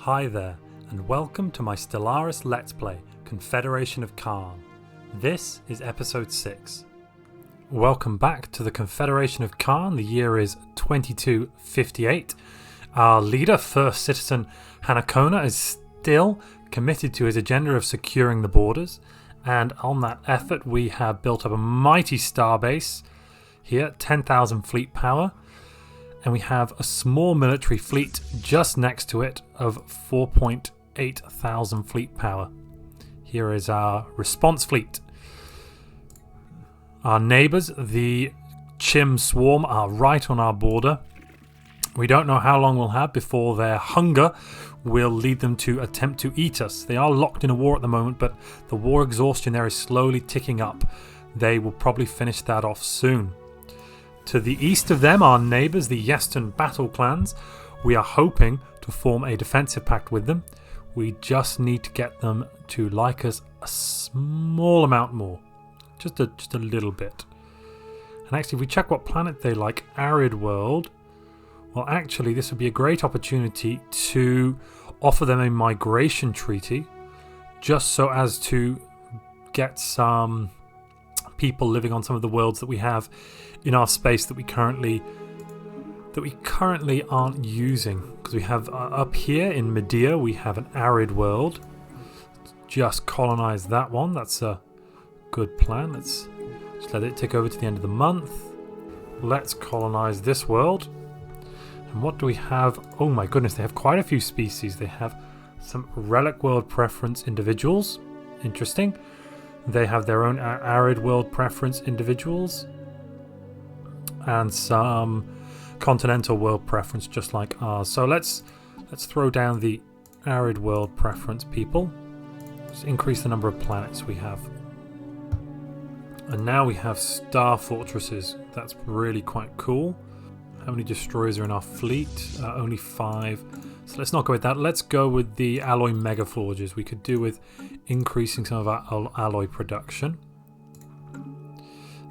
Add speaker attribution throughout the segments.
Speaker 1: Hi there, and welcome to my Stellaris Let's Play, Confederation of Kaan. This is episode 6. Welcome back to the Confederation of Kaan. The year is 2258. Our leader, First Citizen Hanakona, is still committed to his agenda of securing the borders, and on that effort we have built up a mighty starbase here, 10,000 fleet power. And we have a small military fleet just next to it of 4.8 thousand fleet power. Here is our response fleet. Our neighbours, the Chim Swarm, are right on our border. We don't know how long we'll have before their hunger will lead them to attempt to eat us. They are locked in a war at the moment, but the war exhaustion there is slowly ticking up. They will probably finish that off soon. To the east of them, our neighbours, the Yeston battle clans. We are hoping to form a defensive pact with them. We just need to get them to like us a small amount more. Just a little bit. And actually, if we check what planet they like, Arid World, well, actually, this would be a great opportunity to offer them a migration treaty, just so as to get some people living on some of the worlds that we have in our space that we currently aren't using, because we have up here in Medea we have an arid world. Just colonize that one. That's a good plan. Let's just let it tick over to the end of the month. Let's colonize this world. And what do we have? Oh my goodness, they have quite a few species. They have some relic world preference individuals. Interesting. They have their own arid world preference individuals and some continental world preference just like ours. So let's throw down the arid world preference people. Let's increase the number of planets we have. And now we have star fortresses. That's really quite cool. How many destroyers are in our fleet? Only 5. So let's not go with that. Let's go with the alloy mega forges. We could do with increasing some of our alloy production.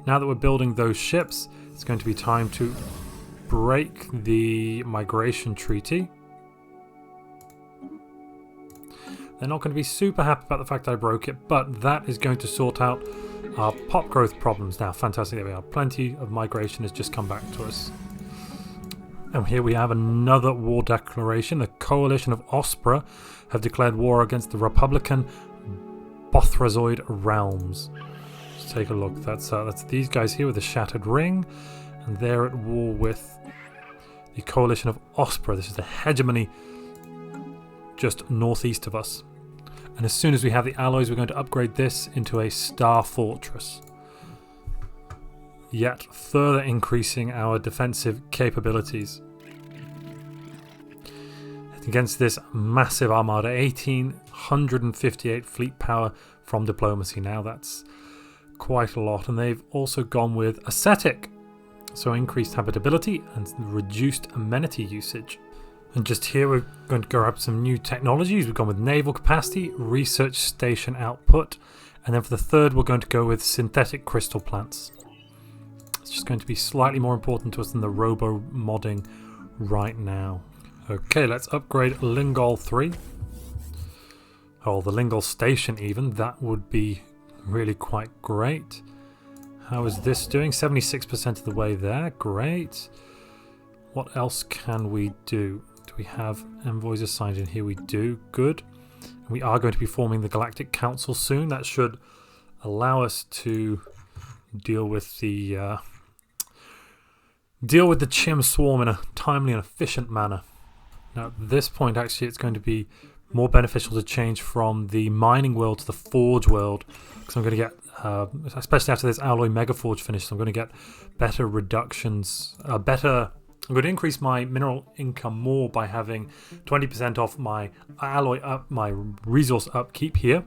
Speaker 1: Now that we're building those ships, it's going to be time to break the migration treaty. They're not going to be super happy about the fact that I broke it, but that is going to sort out our pop growth problems now. Fantastic, there we are. Plenty of migration has just come back to us. And here we have another war declaration. The coalition of Ospra have declared war against the Republican Bothrazoid realms. Let's take a look. That's these guys here with the Shattered Ring, and they're at war with the coalition of Ospra. This is the hegemony just northeast of us. And as soon as we have the alloys, we're going to upgrade this into a star fortress, yet further increasing our defensive capabilities. Against this massive armada, 1,858 fleet power from diplomacy. Now that's quite a lot. And they've also gone with ascetic, so increased habitability and reduced amenity usage. And just here we're going to grab some new technologies. We've gone with naval capacity, research station output, and then for the third we're going to go with synthetic crystal plants. It's just going to be slightly more important to us than the robo modding right now. Okay, let's upgrade Lingol 3. Oh, the Lingol station even. That would be really quite great. How is this doing? 76% of the way there. Great. What else can we do? Do we have envoys assigned in here? We do. Good. And we are going to be forming the Galactic Council soon. That should allow us to deal with the Chim Swarm in a timely and efficient manner. Now at this point actually it's going to be more beneficial to change from the mining world to the forge world, because I'm going to get, especially after this alloy mega forge finishes, I'm going to get better reductions, I'm going to increase my mineral income more by having 20% off my alloy my resource upkeep here,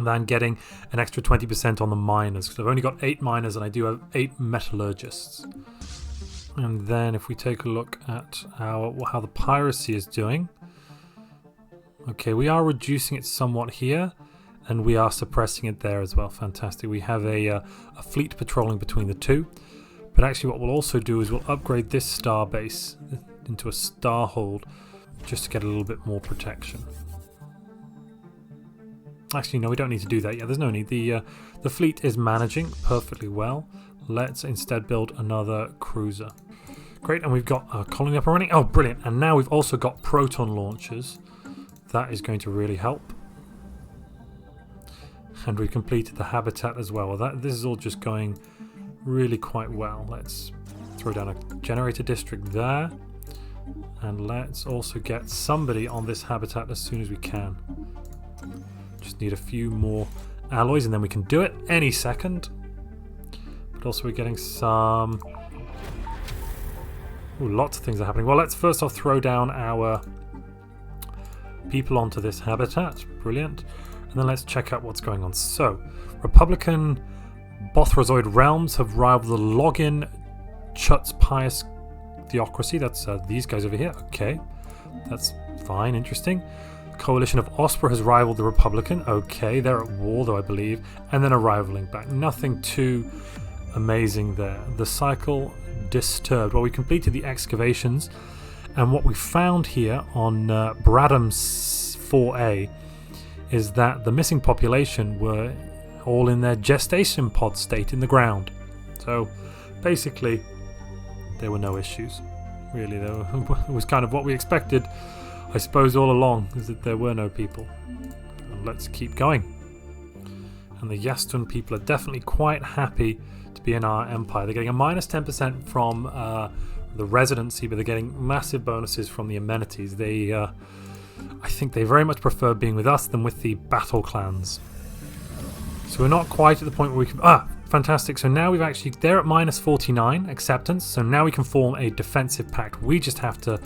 Speaker 1: than getting an extra 20% on the miners, because I've only got 8 miners and I do have 8 metallurgists. And then if we take a look at how the piracy is doing. Okay, we are reducing it somewhat here, and we are suppressing it there as well. Fantastic. We have a fleet patrolling between the two. But actually what we'll also do is we'll upgrade this star base into a star hold. just to get a little bit more protection. Actually, no, we don't need to do that yet. There's no need. The fleet is managing perfectly well. Let's instead build another cruiser. Great, and we've got a colony up and running. Oh, brilliant. And now we've also got proton launchers. That is going to really help. And we've completed the habitat as well. This is all just going really quite well. Let's throw down a generator district there. And let's also get somebody on this habitat as soon as we can. Just need a few more alloys and then we can do it any second. But also we're getting some... Ooh, lots of things are happening. Well, let's first off throw down our people onto this habitat. Brilliant. And then let's check out what's going on. So, Republican Bothrozoid realms have rivaled the Login Chutz Pious Theocracy. That's these guys over here. Okay. That's fine. Interesting. Coalition of Ospra has rivaled the Republican. Okay, they're at war though, I believe. And then a rivaling back. Nothing too amazing there. The cycle disturbed. Well, we completed the excavations, and what we found here on Bradham's 4A is that the missing population were all in their gestation pod state in the ground. So basically there were no issues. Really, it was kind of what we expected, I suppose, all along, is that there were no people. And let's keep going. And the Yastun people are definitely quite happy to be in our empire. They're getting a minus 10% from the residency, but they're getting massive bonuses from the amenities. They, I think they very much prefer being with us than with the battle clans. So we're not quite at the point where we can... Fantastic. So now we've actually... They're at minus 49 acceptance, so now we can form a defensive pact. We just have to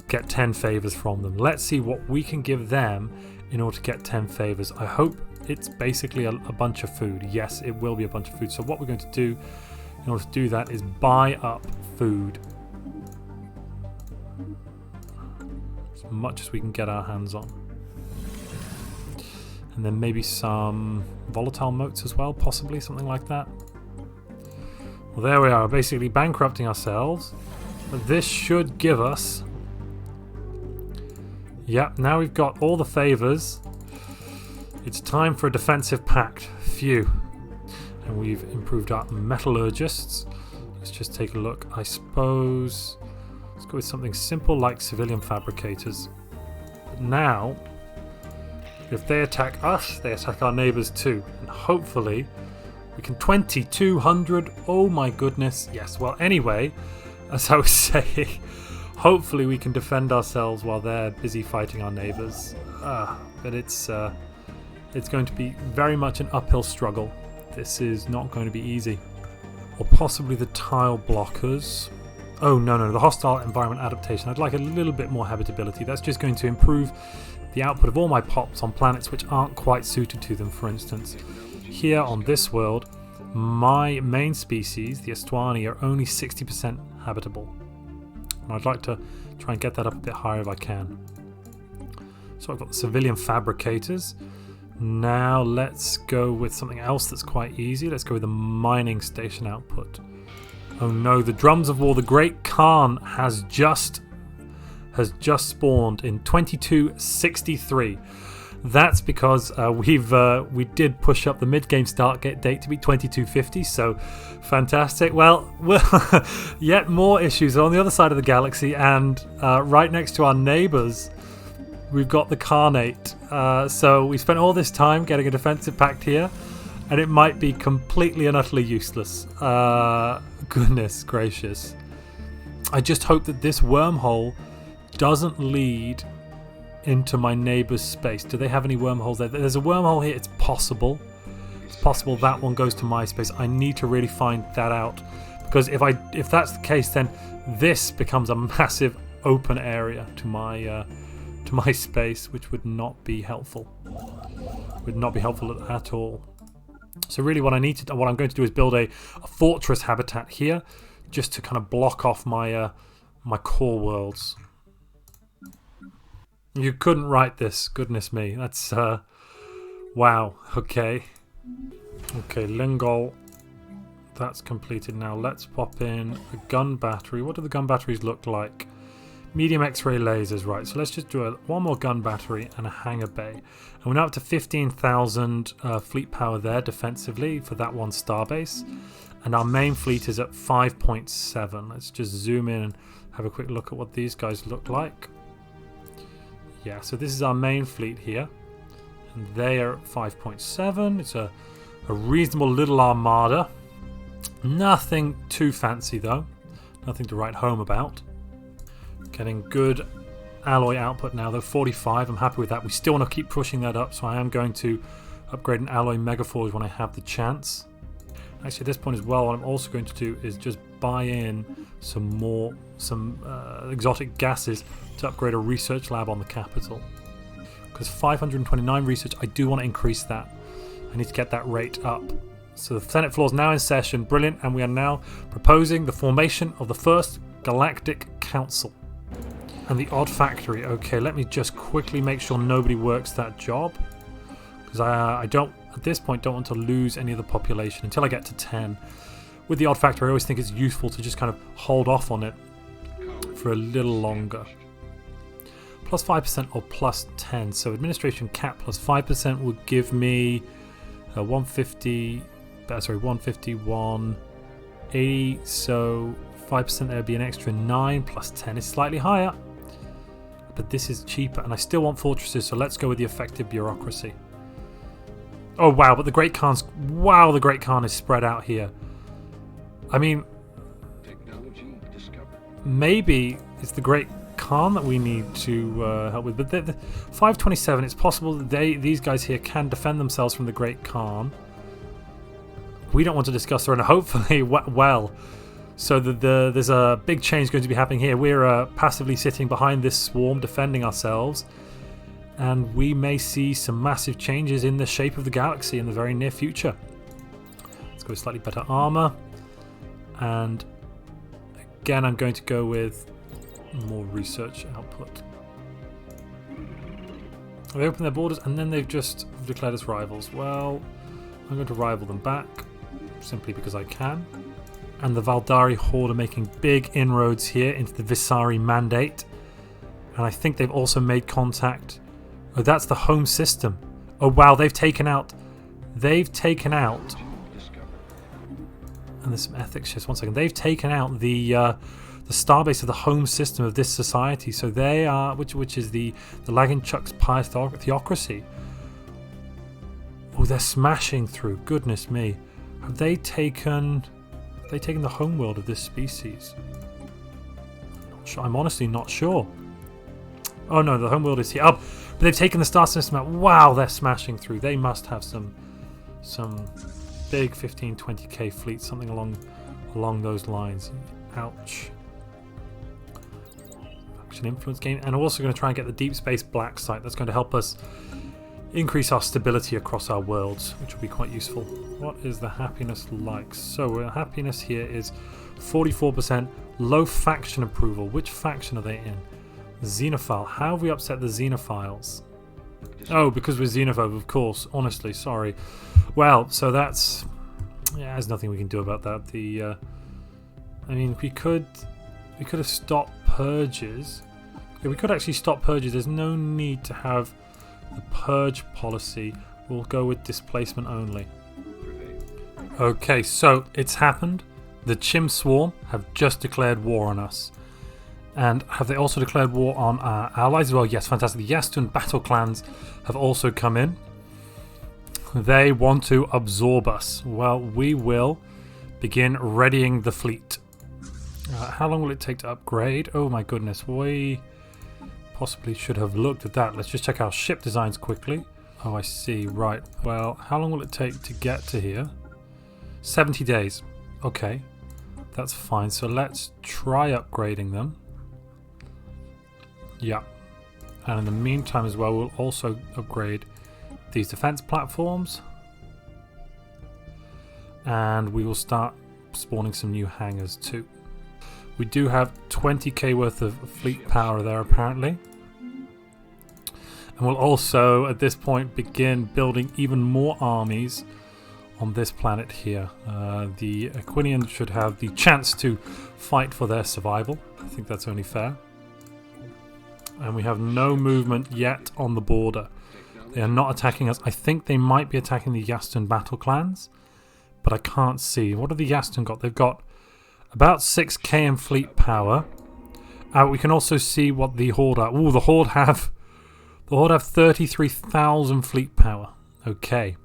Speaker 1: get 10 favors from them. Let's see what we can give them in order to get 10 favors. I hope it's basically a bunch of food. Yes, it will be a bunch of food. So what we're going to do in order to do that is buy up food. As much as we can get our hands on. And then maybe some volatile motes as well, possibly, something like that. Well, there we are, basically bankrupting ourselves. But this should give us... Yep, now we've got all the favours. It's time for a defensive pact. Phew. And we've improved our metallurgists. Let's just take a look. I suppose... Let's go with something simple like civilian fabricators. But now... If they attack us, they attack our neighbours too. And hopefully we can 2,200. Oh my goodness. Yes, well anyway, as I was saying, hopefully we can defend ourselves while they're busy fighting our neighbours. But it's going to be very much an uphill struggle. This is not going to be easy. Or possibly the tile blockers. Oh no, the hostile environment adaptation. I'd like a little bit more habitability. That's just going to improve the output of all my pops on planets which aren't quite suited to them. For instance, here on this world, my main species, the Estuani, are only 60% habitable. And I'd like to try and get that up a bit higher if I can. So I've got the civilian fabricators. Now let's go with something else that's quite easy. Let's go with the mining station output. Oh no, the drums of war. The Great Kaan has just spawned in 2263. That's because we did push up the mid-game start date to be 2250, so fantastic. Well, yet more issues on the other side of the galaxy, and right next to our neighbours, we've got the Khanate. So we spent all this time getting a defensive pact here, and it might be completely and utterly useless. Goodness gracious. I just hope that this wormhole doesn't lead into my neighbour's space. Do they have any wormholes there? There's a wormhole here. It's possible. It's possible that one goes to my space. I need to really find that out, because if that's the case, then this becomes a massive open area to my space, which would not be helpful. Would not be helpful at all. So really, what I'm going to do is build a fortress habitat here, just to kind of block off my my core worlds. You couldn't write this, goodness me. That's wow. Okay, Lingol. That's completed now. Let's pop in a gun battery. What do the gun batteries look like? Medium X-ray lasers, right. So let's just do one more gun battery and a hangar bay. And we're now up to 15,000 fleet power there defensively for that one starbase. And our main fleet is at 5.7. Let's just zoom in and have a quick look at what these guys look like. Yeah, so this is our main fleet here. And they are at 5.7. It's a reasonable little armada. Nothing too fancy though. Nothing to write home about. Getting good alloy output now though, 45. I'm happy with that. We still want to keep pushing that up, so I am going to upgrade an alloy megaforge when I have the chance. Actually, at this point as well, what I'm also going to do is just buy in some exotic gases to upgrade a research lab on the capital. Because 529 research, I do want to increase that. I need to get that rate up. So the Senate floor is now in session, brilliant, and we are now proposing the formation of the first Galactic Council. And the odd factory. Okay, let me just quickly make sure nobody works that job, because I don't, at this point, don't want to lose any of the population until I get to 10. With the odd factory, I always think it's useful to just kind of hold off on it for a little longer. Plus 5% or plus 10. So administration cap plus 5% would give me 150. Sorry, 151, 80. So 5% there would be an extra 9 plus 10 is slightly higher. But this is cheaper, and I still want fortresses, so let's go with the effective bureaucracy. Oh wow, but the Great Khan's... Wow, the Great Khan is spread out here. I mean... Technology discovered. Maybe it's the Great Khan that we need to help with. But the 527, it's possible that these guys here can defend themselves from the Great Khan. We don't want to discuss her, and hopefully, well... So there's a big change going to be happening here. We're passively sitting behind this swarm, defending ourselves. And we may see some massive changes in the shape of the galaxy in the very near future. Let's go with slightly better armor. And again, I'm going to go with more research output. They opened their borders and then they've just declared us rivals. Well, I'm going to rival them back, simply because I can. And the Valdari Horde are making big inroads here into the Visari Mandate. And I think they've also made contact. Oh, that's the home system. Oh wow, they've taken out... And there's some ethics shifts. One second. They've taken out the starbase of the home system of this society. So they are... Which is the Laginchuk's Pious Theocracy. Oh, they're smashing through. Goodness me. Have they taken... They've taken the homeworld of this species. I'm honestly not sure. Oh no, the homeworld is here. Oh, but they've taken the star system out. Wow, they're smashing through. They must have some big 15, 20k fleets, something along those lines. Ouch. Faction influence gain, and we're also going to try and get the deep space black site. That's going to help us increase our stability across our worlds, which will be quite useful. What is the happiness like? So our happiness here is 44%. Low faction approval. Which faction are they in? Xenophile. How have we upset the Xenophiles? Oh, because we're xenophobe, of course. Honestly, sorry. Well, so that's... Yeah, there's nothing we can do about that. I mean, we could have stopped purges. Yeah, we could actually stop purges. There's no need to have the purge policy. We'll go with displacement only. Okay, so it's happened. The Chim Swarm have just declared war on us. And have they also declared war on our allies as well? Yes, fantastic. The Yastun battle clans have also come in. They want to absorb us. Well, we will begin readying the fleet. How long will it take to upgrade? Oh my goodness, we possibly should have looked at that. Let's just check our ship designs quickly. Oh, I see. Right. Well, how long will it take to get to here? 70 days. Okay, that's fine. So let's try upgrading them. Yeah. And in the meantime as well, we'll also upgrade these defense platforms. And we will start spawning some new hangars too. We do have 20k worth of fleet power there apparently. And we'll also at this point begin building even more armies on this planet here. The Aquinians should have the chance to fight for their survival. I think that's only fair. And we have no movement yet on the border. They are not attacking us. I think they might be attacking the Yaston battle clans, but I can't see. What have the Yaston got? They've got about 6k in fleet power. We can also see what the Horde are. Ooh, the Horde have 33,000 fleet power. Okay.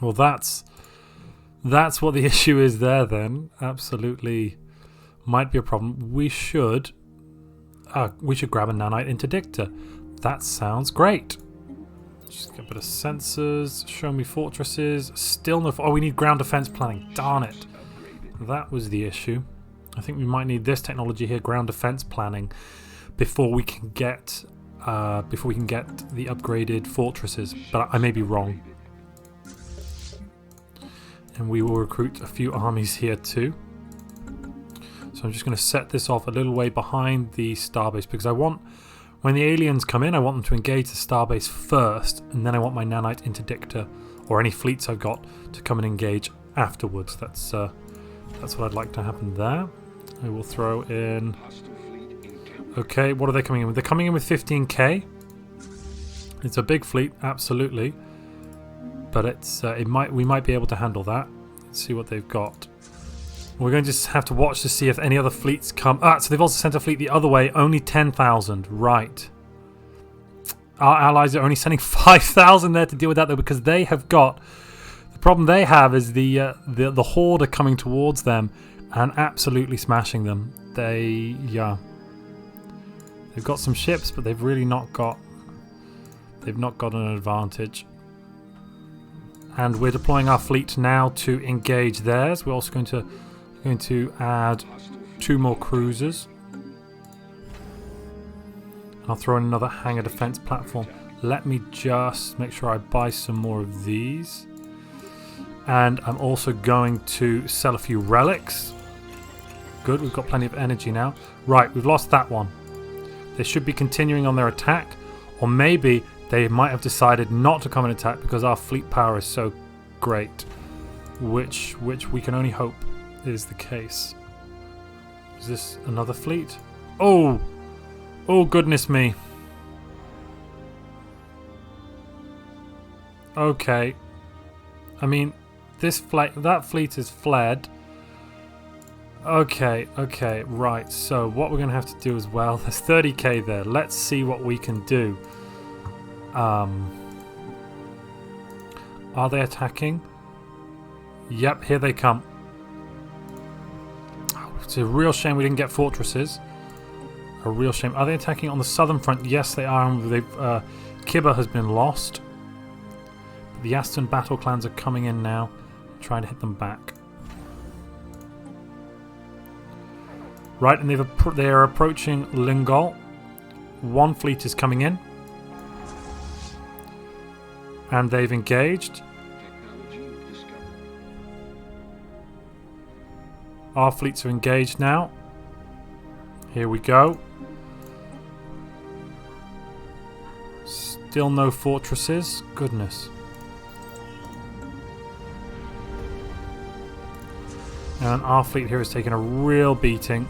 Speaker 1: Well, that's what the issue is there then. Absolutely might be a problem. We should grab a nanite interdictor. That sounds great. Just get a bit of sensors. Show me fortresses. Still no... Oh, we need ground defense planning. Darn it. That was the issue. I think we might need this technology here, ground defense planning, before we can get the upgraded fortresses. But I may be wrong. And we will recruit a few armies here too. So I'm just going to set this off a little way behind the starbase, because I want, when the aliens come in, I want them to engage the starbase first, and then I want my nanite interdictor or any fleets I've got to come and engage afterwards. That's what I'd like to happen there. I will throw in... Okay, what are they coming in with? They're coming in with 15k. It's a big fleet, absolutely. But we might be able to handle that. Let's see what they've got. We're going to just have to watch to see if any other fleets come. So they've also sent a fleet the other way. Only 10,000. Right. Our allies are only sending 5,000 there to deal with that, though, because they have got... The problem they have is the Horde are coming towards them and absolutely smashing them. They've got some ships, but they've really not got... They've not got an advantage. And we're deploying our fleet now to engage theirs. We're also going to add 2 more cruisers. I'll throw in another hangar defense platform. Let me just make sure I buy some more of these. And I'm also going to sell a few relics. Good, we've got plenty of energy now. Right, we've lost that one. They should be continuing on their attack. Or maybe they might have decided not to come and attack because our fleet power is so great. Which we can only hope is the case. Is this another fleet? Oh! Oh, goodness me. Okay. I mean, that fleet is fled. Okay, right. So what we're going to have to do as well, there's 30k there. Let's see what we can do. Are they attacking? Yep, here they come. It's a real shame we didn't get fortresses. A real shame. Are they attacking on the southern front? Yes, they are. Kibba has been lost. The Aston battle clans are coming in now, trying to hit them back. Right, and they are approaching Lingol. 1 fleet is coming in. And they've engaged. Our fleets are engaged now. Here we go. Still no fortresses. Goodness. And our fleet here is taking a real beating.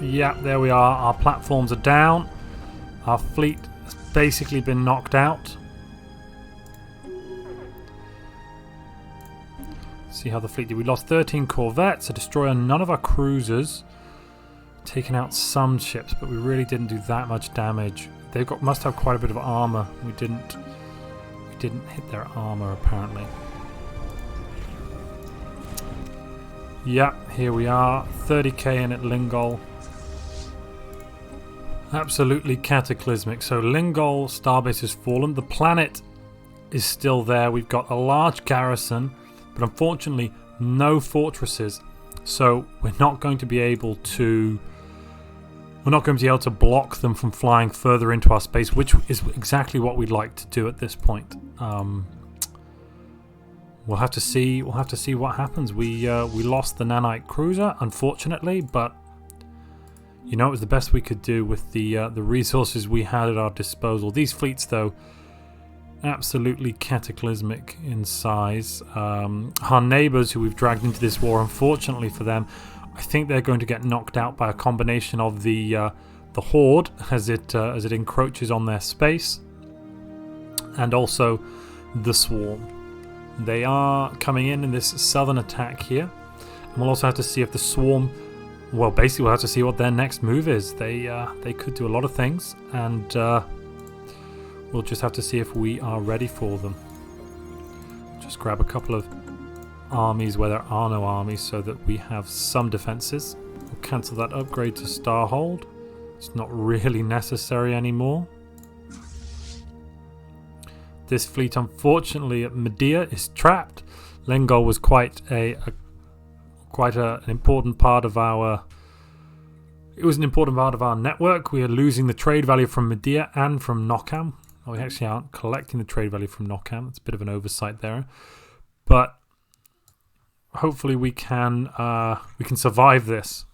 Speaker 1: Yeah, there we are. Our platforms are down. Our fleet has basically been knocked out. See how the fleet did. We lost 13 corvettes, a destroyer, none of our cruisers. Taken out some ships, but we really didn't do that much damage. They must have quite a bit of armor. We didn't hit their armor apparently. Yeah, here we are. 30k in at Lingol. Absolutely cataclysmic. So Lingol starbase has fallen. The planet is still there. We've got a large garrison, but unfortunately no fortresses. So we're not going to be able to block them from flying further into our space, which is exactly what we'd like to do at this point. We'll have to see what happens. We lost the nanite cruiser, unfortunately, but you know, it was the best we could do with the resources we had at our disposal. These fleets, though, absolutely cataclysmic in size. Our neighbours, who we've dragged into this war, unfortunately for them, I think they're going to get knocked out by a combination of the Horde as it encroaches on their space, and also the Swarm. They are coming in this southern attack here, and we'll also have to see if the Swarm, well, basically we'll have to see what their next move is. They could do a lot of things, and we'll just have to see if we are ready for them. Just grab a couple of armies where there are no armies so that we have some defenses. We'll cancel that upgrade to Starhold. It's not really necessary anymore. This fleet, unfortunately, at Medea is trapped. Lengol was quite an important part of our. It was an important part of our network. We are losing the trade value from Medea and from Nokkam. We actually aren't collecting the trade value from Nokkam. It's a bit of an oversight there, but hopefully we can survive this.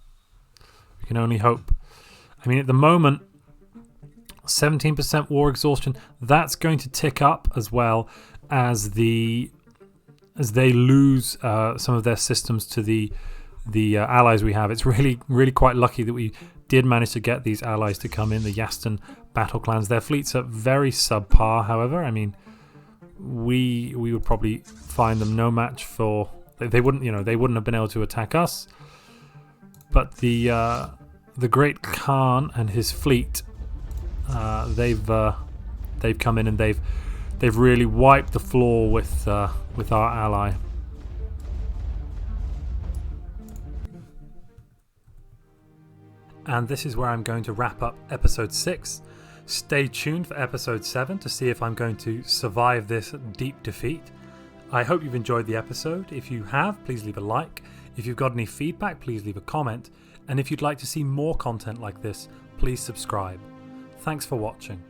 Speaker 1: We can only hope. I mean, at the moment, 17% war exhaustion. That's going to tick up as well as they lose some of their systems to the allies we have. It's really quite lucky that we did manage to get these allies to come in, the Yaston battle clans. Their fleets are very subpar, however. I mean, we would probably find them no match for. They wouldn't have been able to attack us. But the great Kaan and his fleet, they've come in and they've really wiped the floor with our ally. And this is where I'm going to wrap up episode 6. Stay tuned for episode 7 to see if I'm going to survive this deep defeat. I hope you've enjoyed the episode. If you have, please leave a like. If you've got any feedback, please leave a comment. And if you'd like to see more content like this, please subscribe. Thanks for watching.